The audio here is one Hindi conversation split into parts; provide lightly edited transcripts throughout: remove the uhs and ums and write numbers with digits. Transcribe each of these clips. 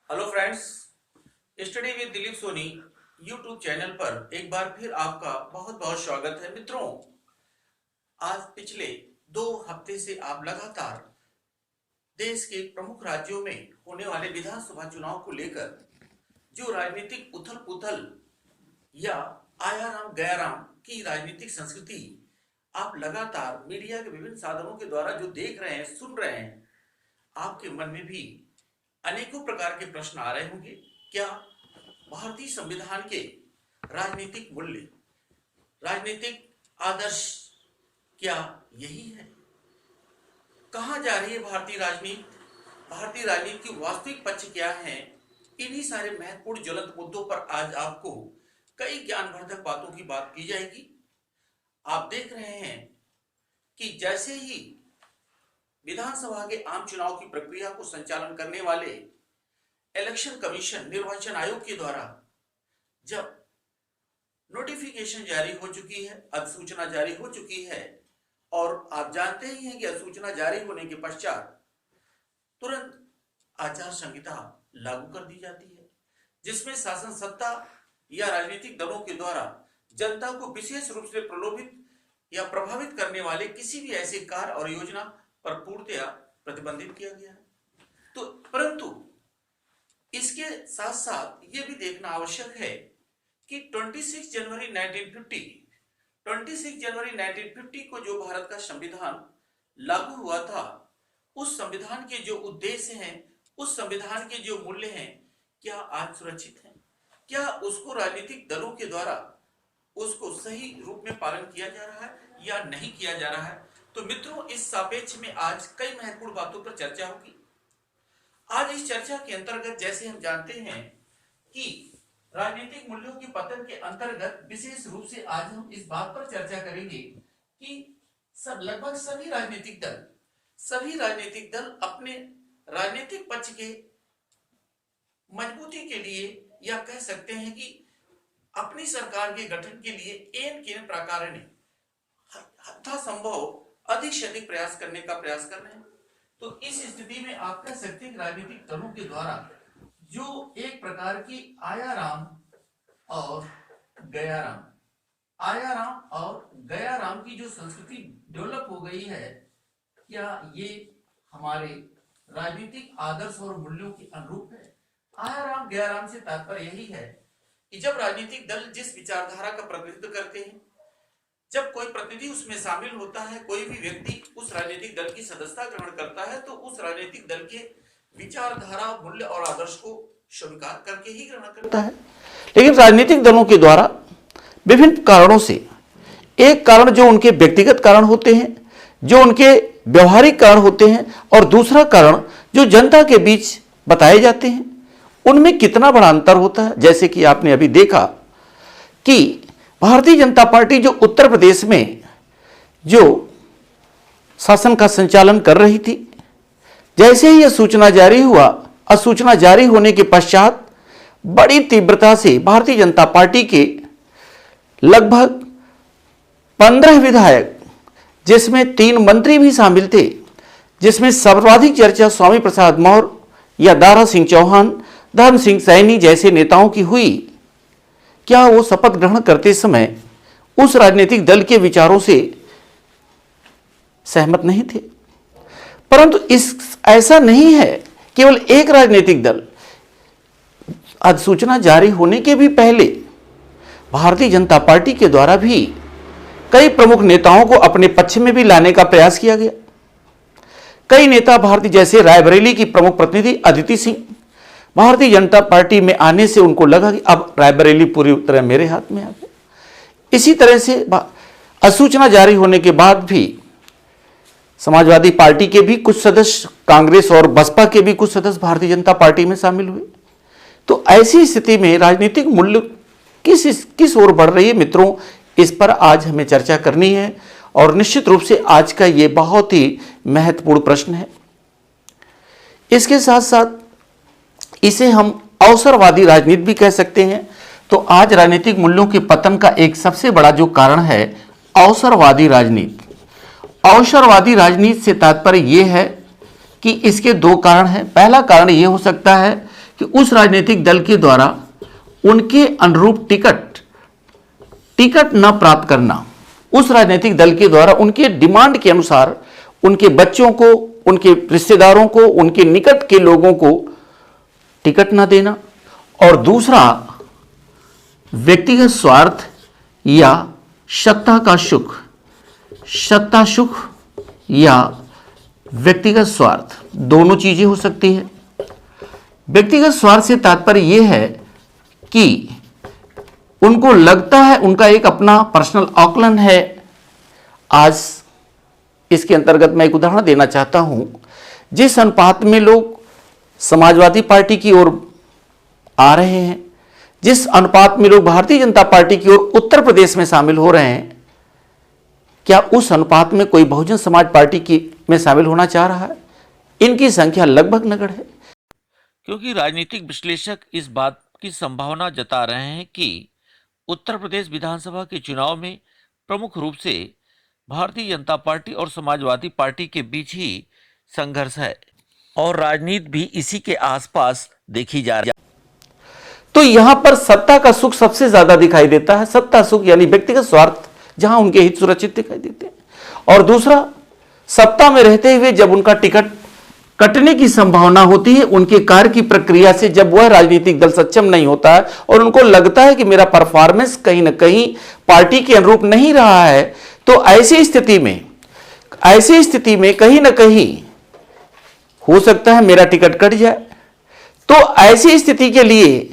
Hello friends, study with Dilip Soni YouTube channel पर एक बार फिर आपका बहुत बहुत स्वागत है। मित्रों, आज पिछले 2 हफ्ते से आप लगातार देश के प्रमुख राज्यों में होने वाले विधानसभा चुनाव को लेकर जो राजनीतिक उथल पुथल या आया राम गया राम की राजनीतिक संस्कृति आप लगातार मीडिया के विभिन्न साधनों के द्वारा जो देख रहे हैं, सुन रहे हैं, आपके मन में भी अनेकों प्रकार के प्रश्न आ रहे होंगे। क्या भारतीय संविधान के राजनीतिक मूल्य, राजनीतिक आदर्श क्या यही है? कहां जा रही है भारतीय राजनीति? भारतीय राजनीति की वास्तविक पक्ष क्या है? इन्हीं सारे महत्वपूर्ण ज्वलंत मुद्दों पर आज आपको कई ज्ञानवर्धक बातों की बात की जाएगी। आप देख रहे हैं कि जैसे ही विधानसभा के आम चुनाव की प्रक्रिया को संचालन करने वाले इलेक्शन कमीशन, निर्वाचन आयोग के द्वारा जब नोटिफिकेशन जारी हो चुकी है, अधिसूचना जारी हो चुकी है, और आप जानते ही हैं कि अधिसूचना जारी होने के पश्चात तुरंत आचार संहिता लागू कर दी जाती है, जिसमें शासन सत्ता या राजनीतिक दलों के द्वारा जनता को विशेष रूप से प्रलोभित या प्रभावित करने वाले किसी भी ऐसे कार्य और योजना पर पूर्णतया प्रतिबंधित किया गया है। तो परंतु इसके साथ साथ ये भी देखना आवश्यक है कि 26 जनवरी 1950 को जो भारत का संविधान लागू हुआ था, उस संविधान के जो उद्देश्य हैं, उस संविधान के जो मूल्य हैं, क्या आज सुरक्षित हैं? क्या उसको राजनीतिक दलों के द्वारा उसको सही रूप में पालन किया जा रहा है या नहीं किया जा रहा है? तो मित्रों, इस सापेक्ष में आज कई महत्वपूर्ण बातों पर चर्चा होगी। आज इस चर्चा के अंतर्गत, जैसे हम जानते हैं कि राजनीतिक मूल्यों के पतन के अंतर्गत विशेष रूप से आज हम इस बात पर चर्चा करेंगे कि लगभग सभी राजनीतिक दल अपने राजनीतिक पक्ष के मजबूती के लिए, या कह सकते हैं कि अपनी सरकार के गठन के लिए केन प्रकार ने यथासंभव अधिक से अधिक प्रयास करने का प्रयास कर रहे हैं। तो इस स्थिति में आप कह सकते हैं कि राजनीतिक दलों के द्वारा जो एक प्रकार की आया राम और गया राम की जो संस्कृति डेवलप हो गई है, क्या ये हमारे राजनीतिक आदर्श और मूल्यों के अनुरूप है? आया राम गया राम से तात्पर्य यही है कि जब राजनीतिक दल जिस विचारधारा का प्रतिनिधित्व करते हैं, जब कोई प्रतिनिधि उसमें शामिल होता है, कोई भी व्यक्ति उस राजनीतिक दल की सदस्यता ग्रहण करता है, तो उस राजनीतिक दल के विचारधारा, मूल्य और आदर्श को स्वीकार करके ही ग्रहण करता है। लेकिन राजनीतिक दलों के द्वारा विभिन्न कारणों से, एक कारण जो उनके व्यक्तिगत कारण होते हैं, जो उनके व्यवहारिक कारण होते हैं, और दूसरा कारण जो जनता के बीच बताए जाते हैं, उनमें कितना बड़ा अंतर होता है। जैसे कि आपने अभी देखा कि भारतीय जनता पार्टी जो उत्तर प्रदेश में जो शासन का संचालन कर रही थी, जैसे ही यह सूचना जारी हुआ, अधिसूचना जारी होने के पश्चात बड़ी तीव्रता से भारतीय जनता पार्टी के लगभग 15 विधायक, जिसमें 3 मंत्री भी शामिल थे, जिसमें सर्वाधिक चर्चा स्वामी प्रसाद मौर्य या दारा सिंह चौहान, धर्म सिंह सैनी जैसे नेताओं की हुई, क्या वो शपथ ग्रहण करते समय उस राजनीतिक दल के विचारों से सहमत नहीं थे? परंतु ऐसा नहीं है केवल एक राजनीतिक दल। अधिसूचना जारी होने के भी पहले भारतीय जनता पार्टी के द्वारा भी कई प्रमुख नेताओं को अपने पक्ष में भी लाने का प्रयास किया गया। कई नेता भारतीय, जैसे रायबरेली की प्रमुख प्रतिनिधि अदिति सिंह, भारतीय जनता पार्टी में आने से उनको लगा कि अब रायबरेली पूरी तरह मेरे हाथ में आ गया। इसी तरह से अधिसूचना जारी होने के बाद भी समाजवादी पार्टी के भी कुछ सदस्य, कांग्रेस और बसपा के भी कुछ सदस्य भारतीय जनता पार्टी में शामिल हुए। तो ऐसी स्थिति में राजनीतिक मूल्य किस ओर बढ़ रही है मित्रों, इस पर आज हमें चर्चा करनी है, और निश्चित रूप से आज का ये बहुत ही महत्वपूर्ण प्रश्न है। इसके साथ साथ इसे हम अवसरवादी राजनीति भी कह सकते हैं। तो आज राजनीतिक मूल्यों के पतन का एक सबसे बड़ा जो कारण है अवसरवादी राजनीति। अवसरवादी राजनीति से तात्पर्य यह है कि इसके 2 कारण हैं। पहला कारण यह हो सकता है कि उस राजनीतिक दल के द्वारा उनके अनुरूप टिकट न प्राप्त करना, उस राजनीतिक दल के द्वारा उनके डिमांड के अनुसार उनके बच्चों को, उनके रिश्तेदारों को, उनके निकट के लोगों को टिकट न देना, और दूसरा व्यक्तिगत स्वार्थ या सत्ता सुख या व्यक्तिगत स्वार्थ, दोनों चीजें हो सकती है। व्यक्तिगत स्वार्थ से तात्पर्य यह है कि उनको लगता है, उनका एक अपना पर्सनल आकलन है। आज इसके अंतर्गत मैं एक उदाहरण देना चाहता हूं। जिस अनुपात में लोग समाजवादी पार्टी की ओर आ रहे हैं, जिस अनुपात में लोग भारतीय जनता पार्टी की ओर उत्तर प्रदेश में शामिल हो रहे हैं, क्या उस अनुपात में कोई बहुजन समाज पार्टी की में शामिल होना चाह रहा है? इनकी संख्या लगभग नगण्य है। क्योंकि राजनीतिक विश्लेषक इस बात की संभावना जता रहे हैं कि उत्तर प्रदेश विधानसभा के चुनाव में प्रमुख रूप से भारतीय जनता पार्टी और समाजवादी पार्टी के बीच ही संघर्ष है और राजनीति भी इसी के आसपास देखी जा रही है। तो यहां पर सत्ता का सुख सबसे ज्यादा दिखाई देता है, सत्ता सुख यानी व्यक्तिगत स्वार्थ, जहां उनके हित सुरक्षित दिखाई देते हैं। और दूसरा, सत्ता में रहते हुए जब उनका टिकट कटने की संभावना होती है, उनके कार्य की प्रक्रिया से जब वह राजनीतिक दल सक्षम नहीं होता है और उनको लगता है कि मेरा परफॉर्मेंस कहीं ना कहीं पार्टी के अनुरूप नहीं रहा है, तो ऐसी स्थिति में कहीं ना कहीं हो सकता है मेरा टिकट कट जाए। तो ऐसी स्थिति के लिए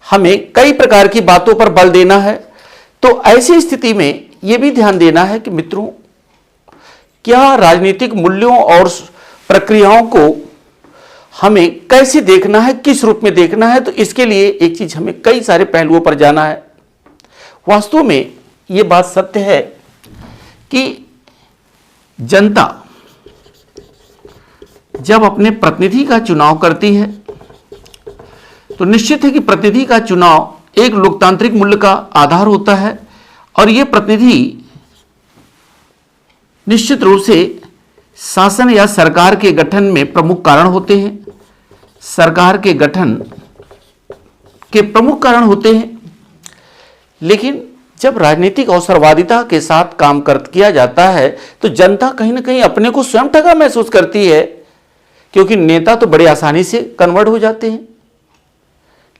हमें कई प्रकार की बातों पर बल देना है। तो ऐसी स्थिति में यह भी ध्यान देना है कि मित्रों, क्या राजनीतिक मूल्यों और प्रक्रियाओं को हमें कैसे देखना है, किस रूप में देखना है। तो इसके लिए एक चीज, हमें कई सारे पहलुओं पर जाना है। वास्तव में यह बात सत्य है कि जनता जब अपने प्रतिनिधि का चुनाव करती है तो निश्चित है कि प्रतिनिधि का चुनाव एक लोकतांत्रिक मूल्य का आधार होता है, और यह प्रतिनिधि निश्चित रूप से शासन या सरकार के गठन में प्रमुख कारण होते हैं। सरकार के गठन के प्रमुख कारण होते हैं। लेकिन जब राजनीतिक अवसरवादिता के साथ काम किया जाता है तो जनता कहीं ना कहीं अपने को स्वयं ठगा महसूस करती है, क्योंकि नेता तो बड़े आसानी से कन्वर्ट हो जाते हैं,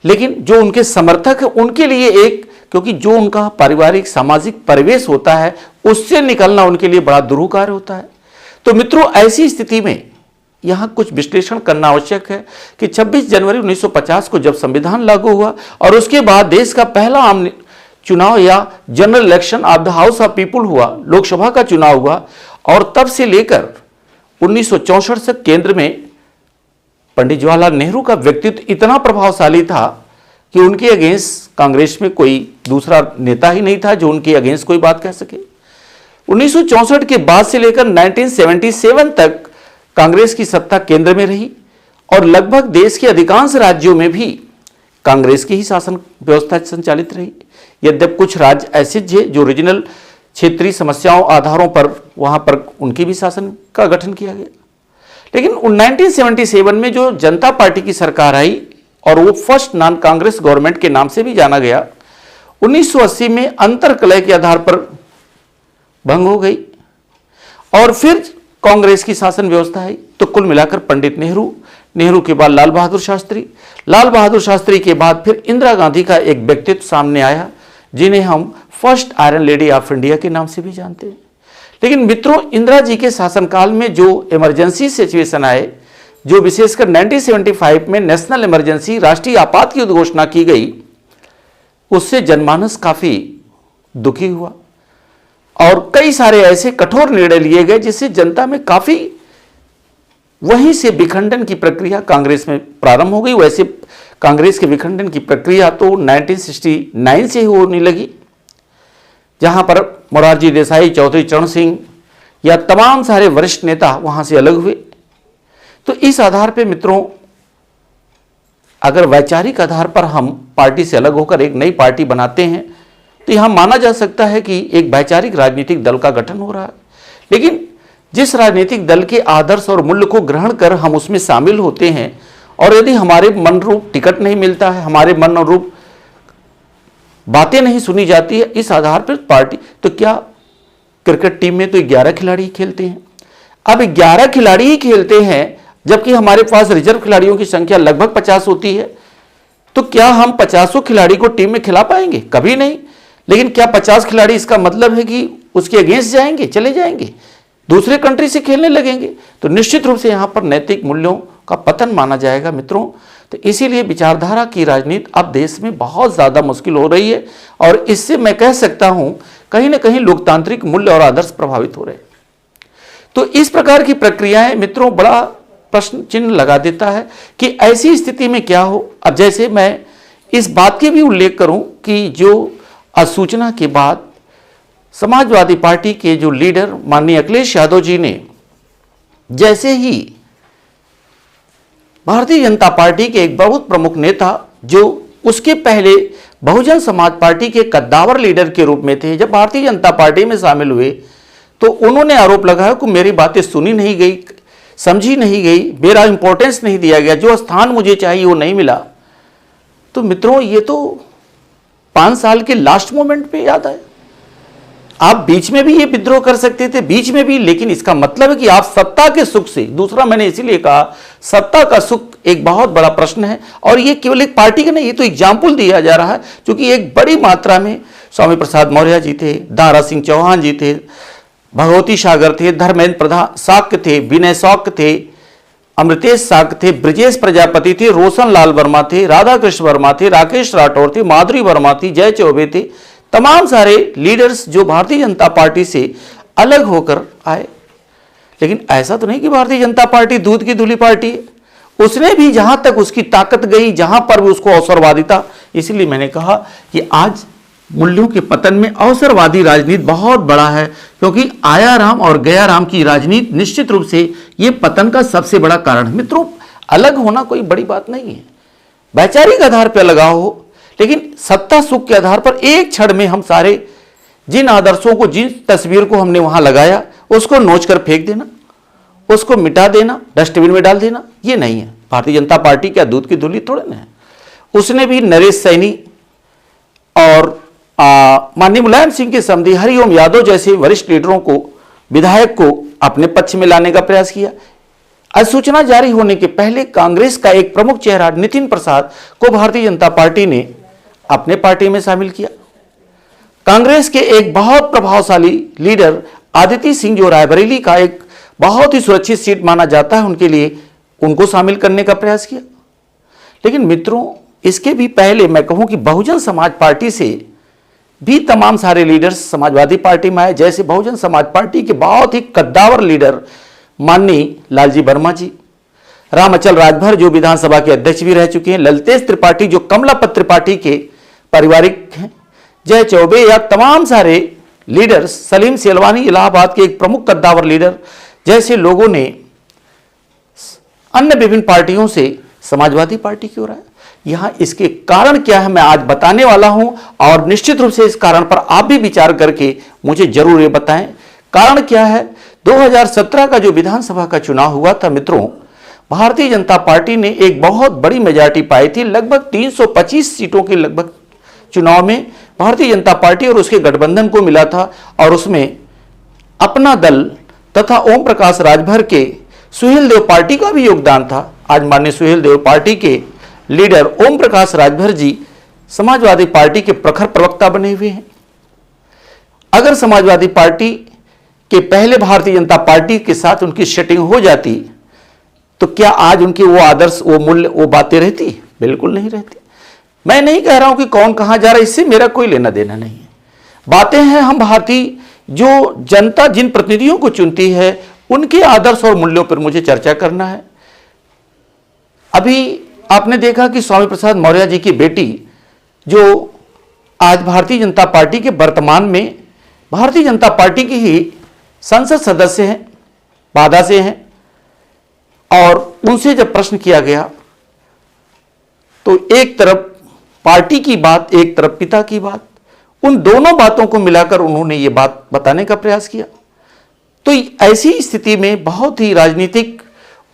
लेकिन जो उनके समर्थक है उनके लिए क्योंकि जो उनका पारिवारिक सामाजिक परिवेश होता है उससे निकलना उनके लिए बड़ा दुरूह कार्य होता है। तो मित्रों, ऐसी स्थिति में यहां कुछ विश्लेषण करना आवश्यक है कि 26 जनवरी 1950 को जब संविधान लागू हुआ और उसके बाद देश का पहला आम चुनाव या general election of the house of people हुआ, लोकसभा का चुनाव हुआ, और तब से लेकर 1964 तक केंद्र में पंडित जवाहरलाल नेहरू का व्यक्तित्व इतना प्रभावशाली था कि उनके अगेंस्ट कांग्रेस में कोई दूसरा नेता ही नहीं था जो उनके अगेंस्ट कोई बात कह सके। 1964 के बाद से लेकर 1977 तक कांग्रेस की सत्ता केंद्र में रही और लगभग देश के अधिकांश राज्यों में भी कांग्रेस की ही शासन व्यवस्था संचालित रही। यद्यपि कुछ राज्य ऐसे थे जो रीजनल क्षेत्रीय समस्याओं आधारों पर वहां पर उनकी भी शासन का गठन किया गया। लेकिन 1977 में जो जनता पार्टी की सरकार आई और वो फर्स्ट नॉन कांग्रेस गवर्नमेंट के नाम से भी जाना गया, 1980 में अंतरकलह के आधार पर भंग हो गई और फिर कांग्रेस की शासन व्यवस्था आई। तो कुल मिलाकर पंडित नेहरू के बाद लाल बहादुर शास्त्री के बाद फिर इंदिरा गांधी का एक व्यक्तित्व सामने आया, जिन्हें हम first iron lady of India के नाम से भी जानते हैं। लेकिन मित्रों, इंदिरा जी के शासनकाल में जो इमरजेंसी सिचुएशन आए, जो विशेषकर 1975 में नेशनल इमरजेंसी राष्ट्रीय आपात की घोषणा की गई, उससे जनमानस काफी दुखी हुआ और कई सारे ऐसे कठोर निर्णय लिए गए जिससे जनता में काफी वहीं से विखंडन की प्रक्रिया कांग्रेस में प्रारंभ हो गई। वैसे कांग्रेस के विखंडन की प्रक्रिया तो 1969 से ही होने लगी, जहां पर मोरारजी देसाई, चौधरी चरण सिंह या तमाम सारे वरिष्ठ नेता वहां से अलग हुए। तो इस आधार पे मित्रों, अगर वैचारिक आधार पर हम पार्टी से अलग होकर एक नई पार्टी बनाते हैं तो यहां माना जा सकता है कि एक वैचारिक राजनीतिक दल का गठन हो रहा है। लेकिन जिस राजनीतिक दल के आदर्श और मूल्य को ग्रहण कर हम उसमें शामिल होते हैं और यदि हमारे मन रूप टिकट नहीं मिलता है, हमारे मन रूप बातें नहीं सुनी जाती है, इस आधार पर पार्टी, तो क्या क्रिकेट टीम में तो 11 खिलाड़ी खेलते हैं। अब 11 खिलाड़ी ही खेलते हैं जबकि हमारे पास रिजर्व खिलाड़ियों की संख्या लगभग 50 होती है। तो क्या हम 50 खिलाड़ी को टीम में खिला पाएंगे? कभी नहीं। लेकिन क्या 50 खिलाड़ी इसका मतलब है कि उसके अगेंस्ट जाएंगे, चले जाएंगे, दूसरे कंट्री से खेलने लगेंगे? तो निश्चित रूप से यहां पर नैतिक मूल्यों का पतन माना जाएगा मित्रों। तो इसीलिए विचारधारा की राजनीति अब देश में बहुत ज्यादा मुश्किल हो रही है और इससे मैं कह सकता हूं कहीं ना कहीं लोकतांत्रिक मूल्य और आदर्श प्रभावित हो रहे हैं। तो इस प्रकार की प्रक्रियाएं मित्रों बड़ा प्रश्न चिन्ह लगा देता है कि ऐसी स्थिति में क्या हो। अब जैसे मैं इस बात के भी उल्लेख करूं कि जो अधिसूचना के बाद समाजवादी पार्टी के जो लीडर माननीय अखिलेश यादव जी ने जैसे ही भारतीय जनता पार्टी के एक बहुत प्रमुख नेता जो उसके पहले बहुजन समाज पार्टी के कद्दावर लीडर के रूप में थे, जब भारतीय जनता पार्टी में शामिल हुए तो उन्होंने आरोप लगाया कि मेरी बातें सुनी नहीं गई, समझी नहीं गई, मेरा इंपॉर्टेंस नहीं दिया गया, जो स्थान मुझे चाहिए वो नहीं मिला। तो मित्रों ये तो 5 साल के लास्ट मोमेंट पे याद आए। आप बीच में भी ये विद्रोह कर सकते थे, बीच में भी, लेकिन इसका मतलब है कि आप सत्ता के सुख से, दूसरा मैंने इसीलिए कहा सत्ता का सुख एक बहुत बड़ा प्रश्न है और ये केवल एक पार्टी का नहीं, ये तो एग्जाम्पल दिया जा रहा है क्योंकि एक बड़ी मात्रा में स्वामी प्रसाद मौर्य जी थे, दारा सिंह चौहान जी थे, भगवती सागर थे, धर्मेंद्र प्रधान शाक्य थे, विनय शौक्य थे, अमृतेश शाक्य थे, ब्रजेश प्रजापति थे, रोशन लाल वर्मा थे, राधा कृष्ण वर्मा थे, राकेश राठौर थे, माधुरी वर्मा थी, जय चौबे थे, तमाम सारे लीडर्स जो भारतीय जनता पार्टी से अलग होकर आए। लेकिन ऐसा तो नहीं कि भारतीय जनता पार्टी दूध की धुली पार्टी है, उसने भी जहां तक उसकी ताकत गई, जहां पर भी उसको अवसरवादिता, इसलिए मैंने कहा कि आज मूल्यों के पतन में अवसरवादी राजनीति बहुत बड़ा है क्योंकि आया राम और गया राम की राजनीति निश्चित रूप से यह पतन का सबसे बड़ा कारण है। मित्रों अलग होना कोई बड़ी बात नहीं है, वैचारिक आधार पर लगाओ हो, लेकिन सत्ता सुख के आधार पर एक क्षण में हम सारे जिन आदर्शों को, जिन तस्वीर को हमने वहां लगाया उसको नोच कर फेंक देना, उसको मिटा देना, डस्टबिन में डाल देना, ये नहीं है। भारतीय जनता पार्टी क्या दूध की धुली थोड़े ना है। उसने भी नरेश सैनी और माननीय मुलायम सिंह के समधी हरिओम यादव जैसे वरिष्ठ लीडरों को, विधायक को अपने पक्ष में लाने का प्रयास किया। अधिसूचना जारी होने के पहले कांग्रेस का एक प्रमुख चेहरा नितिन प्रसाद को भारतीय जनता पार्टी ने अपने पार्टी में शामिल किया। कांग्रेस के एक बहुत प्रभावशाली लीडर आदित्य सिंह जो रायबरेली का एक बहुत ही सुरक्षित सीट माना जाता है उनके लिए, उनको शामिल करने का प्रयास किया। लेकिन मित्रों इसके भी पहले मैं कहूं कि बहुजन समाज पार्टी से भी तमाम सारे लीडर्स समाजवादी पार्टी में आए। जैसे बहुजन समाज पार्टी के बहुत ही कद्दावर लीडर माननीय लालजी वर्मा जी, रामअचल राजभर जो विधानसभा के अध्यक्ष भी रह चुके हैं, ललतेश त्रिपाठी जो कमलापत त्रिपाठी के पारिवारिक हैं, जय चौबे या तमाम सारे लीडर्स, सलीम सेलवानी इलाहाबाद के एक प्रमुख कद्दावर लीडर जैसे लोगों ने अन्य विभिन्न पार्टियों से समाजवादी पार्टी की ओर आए। यहां इसके कारण क्या है मैं आज बताने वाला हूं और निश्चित रूप से इस कारण पर आप भी विचार करके मुझे जरूर ये बताएं कारण क्या है। 2017 का जो विधानसभा का चुनाव हुआ था मित्रों, भारतीय जनता पार्टी ने एक बहुत बड़ी मेजॉरिटी पाई थी, लगभग 325 सीटों के लगभग चुनाव में भारतीय जनता पार्टी और उसके गठबंधन को मिला था और उसमें अपना दल तथा ओम प्रकाश राजभर के सुहेल देव पार्टी का भी योगदान था। आज माननीय सुहेल देव पार्टी के लीडर ओम प्रकाश राजभर जी समाजवादी पार्टी के प्रखर प्रवक्ता बने हुए हैं। अगर समाजवादी पार्टी के पहले भारतीय जनता पार्टी के साथ उनकी सेटिंग हो जाती तो क्या आज उनके वो आदर्श, वो मूल्य, वो बातें रहती? बिल्कुल नहीं रहती। मैं नहीं कह रहा हूं कि कौन कहां जा रहा है, इससे मेरा कोई लेना देना नहीं है। बातें हैं हम भारतीय जो जनता जिन प्रतिनिधियों को चुनती है उनके आदर्श और मूल्यों पर मुझे चर्चा करना है। अभी आपने देखा कि स्वामी प्रसाद मौर्य जी की बेटी जो आज भारतीय जनता पार्टी के वर्तमान में भारतीय जनता पार्टी की ही संसद सदस्य हैं, बाधा से हैं, और उनसे जब प्रश्न किया गया तो एक तरफ पार्टी की बात, एक तरफ पिता की बात, उन दोनों बातों को मिलाकर उन्होंने ये बात बताने का प्रयास किया। तो ऐसी स्थिति में बहुत ही राजनीतिक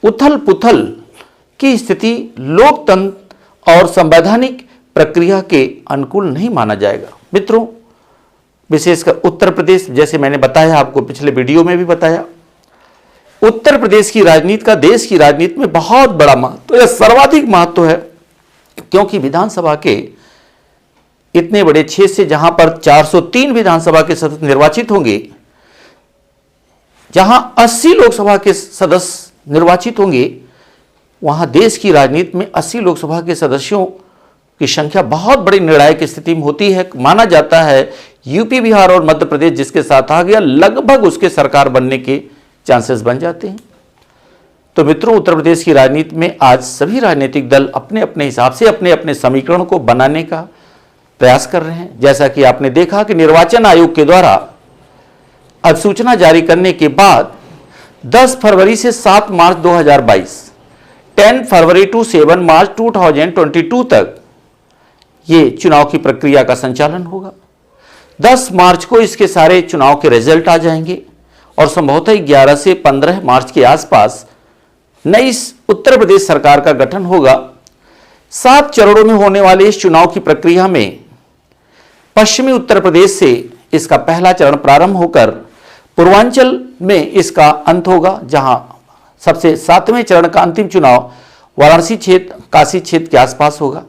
उथल पुथल की स्थिति लोकतंत्र और संवैधानिक प्रक्रिया के अनुकूल नहीं माना जाएगा। मित्रों, विशेषकर उत्तर प्रदेश, जैसे मैंने बताया आपको पिछले वीडियो में भी बताया, उत्तर प्रदेश की राजनीति का देश की राजनीति में बहुत बड़ा महत्व है, सर्वाधिक महत्व है, क्योंकि विधानसभा के इतने बड़े क्षेत्र से जहां पर 403 विधानसभा के सदस्य निर्वाचित होंगे, जहां 80 लोकसभा के सदस्य निर्वाचित होंगे, वहां देश की राजनीति में 80 लोकसभा के सदस्यों की संख्या बहुत बड़ी निर्णायक स्थिति में होती है। माना जाता है यूपी, बिहार और मध्य प्रदेश जिसके साथ आ गया, लगभग उसके सरकार बनने के चांसेस बन जाते हैं। तो मित्रों, उत्तर प्रदेश की राजनीति में आज सभी राजनीतिक दल अपने अपने हिसाब से अपने अपने समीकरण को बनाने का प्रयास कर रहे हैं। जैसा कि आपने देखा कि निर्वाचन आयोग के द्वारा अधिसूचना जारी करने के बाद 10 फरवरी से 7 मार्च 2022, 10 फरवरी टू 7 मार्च 2022 तक ये चुनाव की प्रक्रिया का संचालन होगा। 10 मार्च को इसके सारे चुनाव के रिजल्ट आ जाएंगे और संभवतः 11 से 15 मार्च के आसपास नई उत्तर प्रदेश सरकार का गठन होगा। 7 चरणों में होने वाले इस चुनाव की प्रक्रिया में पश्चिमी उत्तर प्रदेश से इसका पहला चरण प्रारंभ होकर पूर्वांचल में इसका अंत होगा, जहां सबसे 7वें चरण का अंतिम चुनाव वाराणसी क्षेत्र, काशी क्षेत्र के आसपास होगा।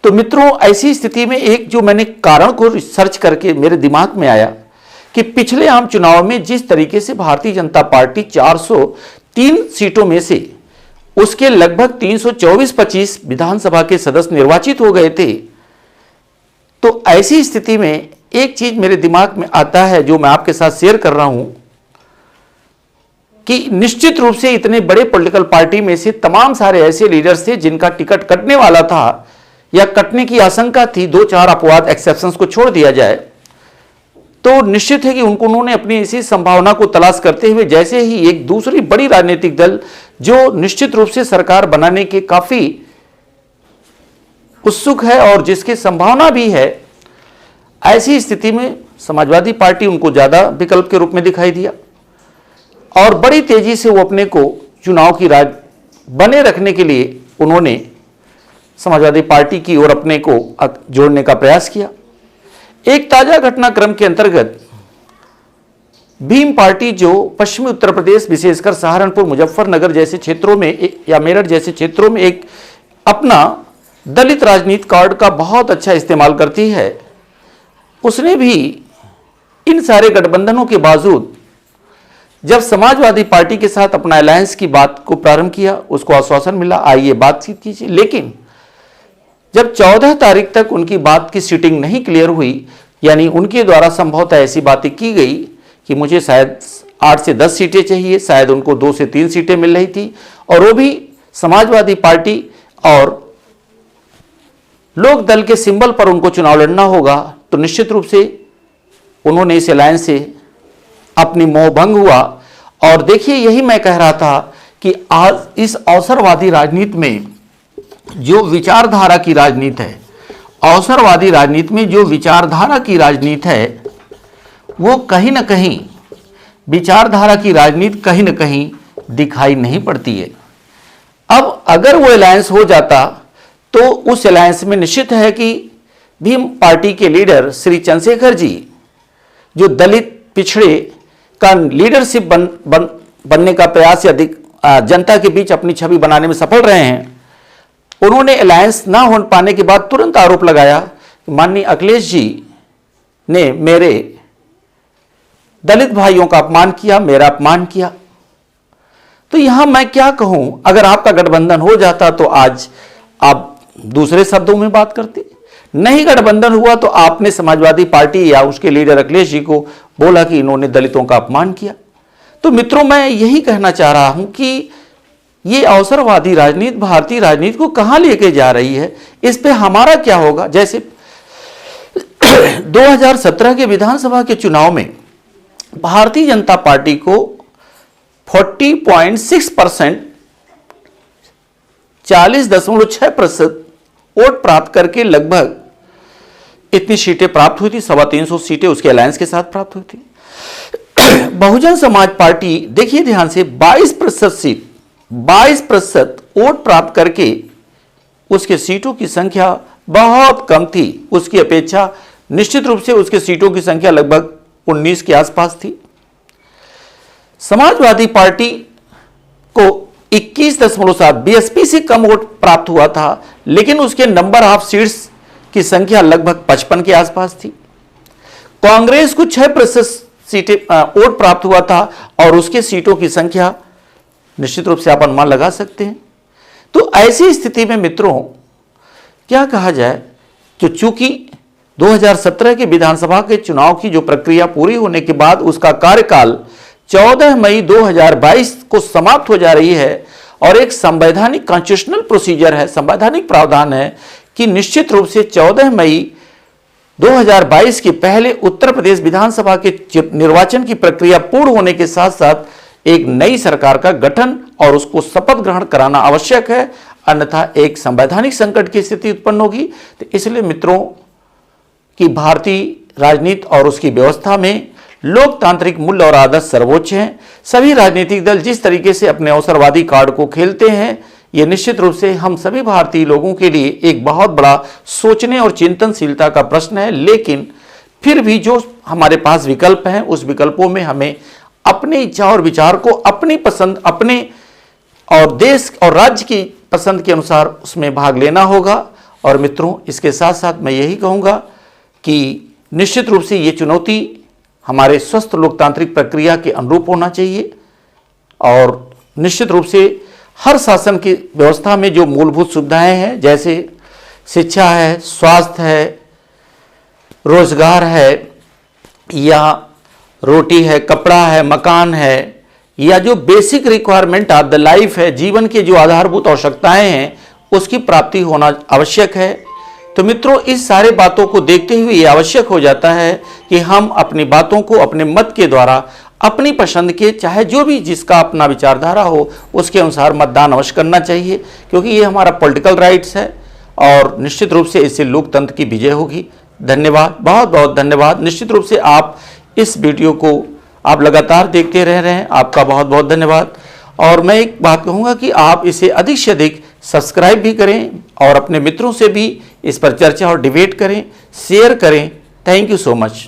तो मित्रों, ऐसी स्थिति में एक जो मैंने कारण को रिसर्च करके मेरे दिमाग में आया कि पिछले आम चुनाव में जिस तरीके से भारतीय जनता पार्टी 403 सीटों में से उसके लगभग 324-25 विधानसभा के सदस्य निर्वाचित हो गए थे, तो ऐसी स्थिति में एक चीज मेरे दिमाग में आता है जो मैं आपके साथ शेयर कर रहा हूं कि निश्चित रूप से इतने बड़े पॉलिटिकल पार्टी में से तमाम सारे ऐसे लीडर्स थे जिनका टिकट कटने वाला था या कटने की आशंका थी, 2-4 अपवाद एक्सेप्शंस को छोड़ दिया जाए, तो निश्चित है कि उन्होंने अपनी इसी संभावना को तलाश करते हुए जैसे ही एक दूसरी बड़ी राजनीतिक दल जो निश्चित रूप से सरकार बनाने के काफी उत्सुक है और जिसकी संभावना भी है, ऐसी स्थिति में समाजवादी पार्टी उनको ज्यादा विकल्प के रूप में दिखाई दिया और बड़ी तेजी से वो अपने को चुनाव की राज बने रखने के लिए उन्होंने समाजवादी पार्टी की ओर अपने को जोड़ने का प्रयास किया। एक ताजा घटनाक्रम के अंतर्गत भीम पार्टी जो पश्चिमी उत्तर प्रदेश, विशेषकर सहारनपुर, मुजफ्फरनगर जैसे क्षेत्रों में या मेरठ जैसे क्षेत्रों में एक अपना दलित राजनीति कार्ड का बहुत अच्छा इस्तेमाल करती है, उसने भी इन सारे गठबंधनों के बावजूद जब समाजवादी पार्टी के साथ अपना अलायंस की बात को प्रारंभ किया, उसको आश्वासन मिला आइए बातचीत कीजिए, लेकिन जब 14 तारीख तक उनकी बात की सीटिंग नहीं क्लियर हुई, यानी उनके द्वारा संभवतः ऐसी बातें की गई कि मुझे शायद 8 से 10 सीटें चाहिए, शायद उनको 2 से 3 सीटें मिल रही थी और वो भी समाजवादी पार्टी और लोक दल के सिंबल पर उनको चुनाव लड़ना होगा, तो निश्चित रूप से उन्होंने इस अलायंस से अपनी मोहभंग हुआ। और देखिए, यही मैं कह रहा था कि आज इस अवसरवादी राजनीति में जो विचारधारा की राजनीति है, अवसरवादी राजनीति में जो विचारधारा की राजनीति है, वो कहीं ना कहीं विचारधारा की राजनीति कहीं ना कहीं दिखाई नहीं पड़ती है। अब अगर वो अलायंस हो जाता तो उस अलायंस में निश्चित है कि भीम पार्टी के लीडर श्री चंद्रशेखर जी, जो दलित पिछड़े का लीडरशिप बनने का प्रयास या जनता के बीच अपनी छवि बनाने में सफल रहे हैं, उन्होंने अलायंस ना हो पाने के बाद तुरंत आरोप लगाया कि माननीय अखिलेश जी ने मेरे दलित भाइयों का अपमान किया, मेरा अपमान किया। तो यहां मैं क्या कहूं, अगर आपका गठबंधन हो जाता तो आज आप दूसरे शब्दों में बात करते, नहीं गठबंधन हुआ तो आपने समाजवादी पार्टी या उसके लीडर अखिलेश जी को बोला कि इन्होंने दलितों का अपमान किया। तो मित्रों, मैं यही कहना चाह रहा हूं कि ये अवसरवादी राजनीति भारतीय राजनीति को कहां लेके जा रही है, इस पे हमारा क्या होगा। जैसे 2017 के विधानसभा के चुनाव में भारतीय जनता पार्टी को 40.6%, 40.6% वोट प्राप्त करके लगभग इतनी सीटें प्राप्त हुई थी, 325 सीटें उसके अलायंस के साथ प्राप्त हुई थी। बहुजन समाज पार्टी, देखिए ध्यान से, 22% सीट, 22% वोट प्राप्त करके उसके सीटों की संख्या बहुत कम थी। उसकी अपेक्षा निश्चित रूप से उसके सीटों की संख्या लगभग 19 के आसपास थी। समाजवादी पार्टी को 21.7 बीएसपी से कम वोट प्राप्त हुआ था, लेकिन उसके नंबर ऑफ सीट्स की संख्या लगभग 55 के आसपास थी। कांग्रेस को 6% सीटें वोट प्राप्त हुआ था और उसके सीटों की संख्या निश्चित रूप से आप अनुमान लगा सकते हैं। तो ऐसी स्थिति में मित्रों क्या कहा जाए कि चूंकि 2017 के विधानसभा के चुनाव की जो प्रक्रिया पूरी होने के बाद उसका कार्यकाल 14 मई 2022 को समाप्त हो जा रही है और एक संवैधानिक कॉन्स्टिट्यूशनल प्रोसीजर है, संवैधानिक प्रावधान है कि निश्चित रूप से 14 मई 2022 के पहले उत्तर प्रदेश विधानसभा के निर्वाचन की प्रक्रिया पूर्ण होने के साथ साथ एक नई सरकार का गठन और उसको शपथ ग्रहण कराना आवश्यक है, अन्यथा एक संवैधानिक संकट की स्थिति उत्पन्न होगी। तो इसलिए मित्रों कि भारतीय राजनीति और उसकी व्यवस्था में लोकतांत्रिक मूल्य और आदर्श सर्वोच्च हैं। सभी राजनीतिक दल जिस तरीके से अपने अवसरवादी कार्ड को खेलते हैं, ये निश्चित रूप से हम सभी भारतीय लोगों के लिए एक बहुत बड़ा सोचने और चिंतनशीलता का प्रश्न है। लेकिन फिर भी जो हमारे पास विकल्प हैं, उस विकल्पों में हमें अपनी इच्छा और विचार को अपनी पसंद, अपने और देश और राज्य की पसंद के अनुसार उसमें भाग लेना होगा। और मित्रों इसके साथ साथ मैं यही कहूँगा कि निश्चित रूप से ये चुनौती हमारे स्वस्थ लोकतांत्रिक प्रक्रिया के अनुरूप होना चाहिए और निश्चित रूप से हर शासन की व्यवस्था में जो मूलभूत सुविधाएं हैं, जैसे शिक्षा है, स्वास्थ्य है, रोजगार है, या रोटी है, कपड़ा है, मकान है, या जो basic requirement of the life है, जीवन के जो आधारभूत आवश्यकताएं हैं, उसकी प्राप्ति होना आवश्यक है। तो मित्रों इस सारे बातों को देखते हुए ये आवश्यक हो जाता है कि हम अपनी बातों को अपने मत के द्वारा अपनी पसंद के, चाहे जो भी जिसका अपना विचारधारा हो, उसके अनुसार मतदान अवश्य करना चाहिए, क्योंकि ये हमारा पॉलिटिकल राइट्स है और निश्चित रूप से इससे लोकतंत्र की विजय होगी। धन्यवाद, बहुत बहुत धन्यवाद। निश्चित रूप से आप इस वीडियो को आप लगातार देखते रह रहे हैं, आपका बहुत बहुत धन्यवाद। और मैं एक बात कहूँगा कि आप इसे अधिक से अधिक सब्सक्राइब भी करें और अपने मित्रों से भी इस पर चर्चा और डिबेट करें, शेयर करें। Thank you so much.